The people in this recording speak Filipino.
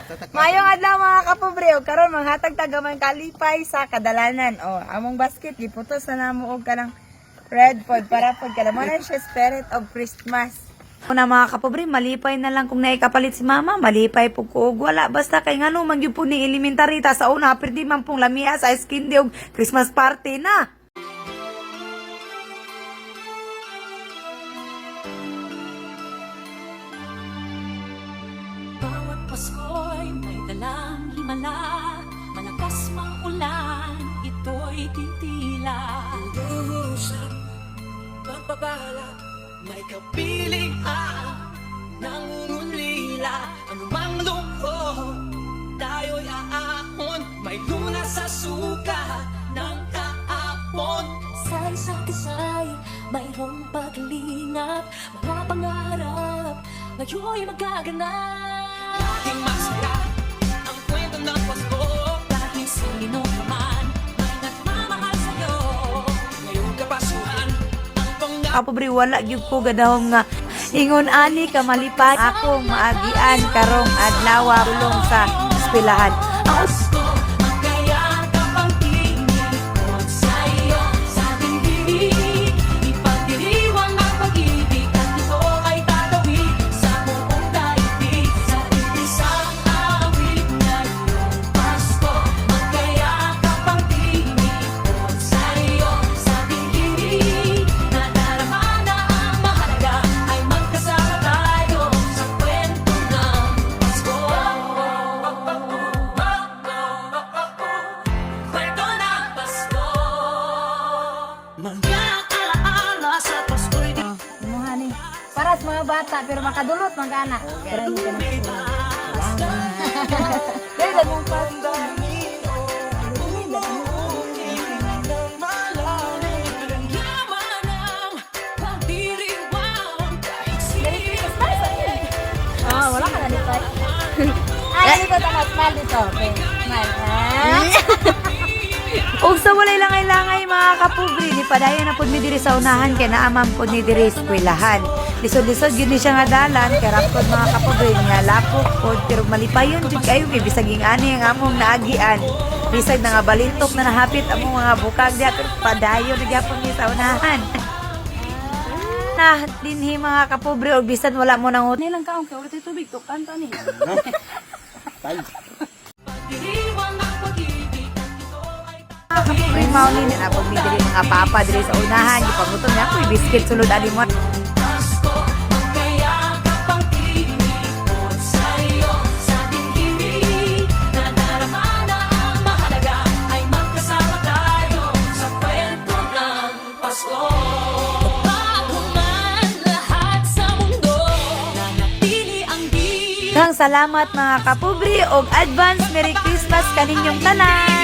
Mayong adlaw mga kapobre, o karon manghatag tagamang kalipay sa kadalanan. O, among basket giputos na namo og kanang red pod para pod kada mo na siya spirit of Christmas. Una mga kapobre, malipay na lang kung naikapalit si mama, malipay po ko og wala basta kay ngano man gyud po ni elementary ta sa una perdi man pong lamia sa skin og Christmas party na. Bawat Pasko'y may dalang himala, malakas mang ulan, ito'y titila. Lulusang pagpapala, may kapilian, nangungulila, anumang lungkot, tayo'y aahon, may lunas sa suka ng kaapon. Sa isa't isa'y mayroong paglingap, mga pangarap, ngayon'y magaganap. Laging masaya ang kwento ng Pasko, Kahit sino naman may nagmamahal sa'yo. ngayong kapasuhan, ang pangarap. Kapobre wala gyud ko gadahom nga ingon ani ka malipay akong maagian karong adlaw bulong sa eskwelahan. Ang Pasko, magkaya ka pang tinipon sa'yo, sa ating bibig, ipagdiriwang ang pag-ibig, at ito ay tatawid sa buong daigdig, sa isang awit ngayong Pasko. Magkaya ka pang tinipon sa'yo, sa ating bibig, nadarama na ang mahalaga, ay magkasama tayo sa kwento ng Pasko. Kwento ng Pasko. Mga alaala sa Pasko'y di Muhani. Para sa mga bata pero makadulot magana. Pero hindi ka na. Pero dagong pasta. Yaman ang pagdiriwang kahit Ah, wala ka na dito. Ay, dito tama smile dito. Okay. Smile. Ug sa walay langay-langay mga kapobre, ni padayon na pud mi diri sa unahan kay naamam pud ni diri sa eskwelahan. Lisod-lisod gyud ni siya nga dalan kay rapod mga kapobre niya lapok pod pero malipayon jud kayo kay bisaging ani ang among naagian. Bisag na nga balintok na nahapit among mga bukag diha pero padayon na gyapon ni sa unahan. Na dinhi mga kapobre og bisan wala mo nang nilang kaong kay ulit tubig to kanta ni. pagdiriwang ang pag-ibig, at ito ay May mauni na pag diri mga papa diri sa unahan gipangutom niya ako biscuit sulod ani mo. Pasko. Magkaya ka pang tinipon sa'yo, sa ating bibig, nadarama na ang mahalaga, ay magkasama tayo sa kwento ng Pasko. Bago man lahat sa mundo, nanatili ang di. Kang salamat mga kapobre og advance Merry Christmas kaninyong tanan.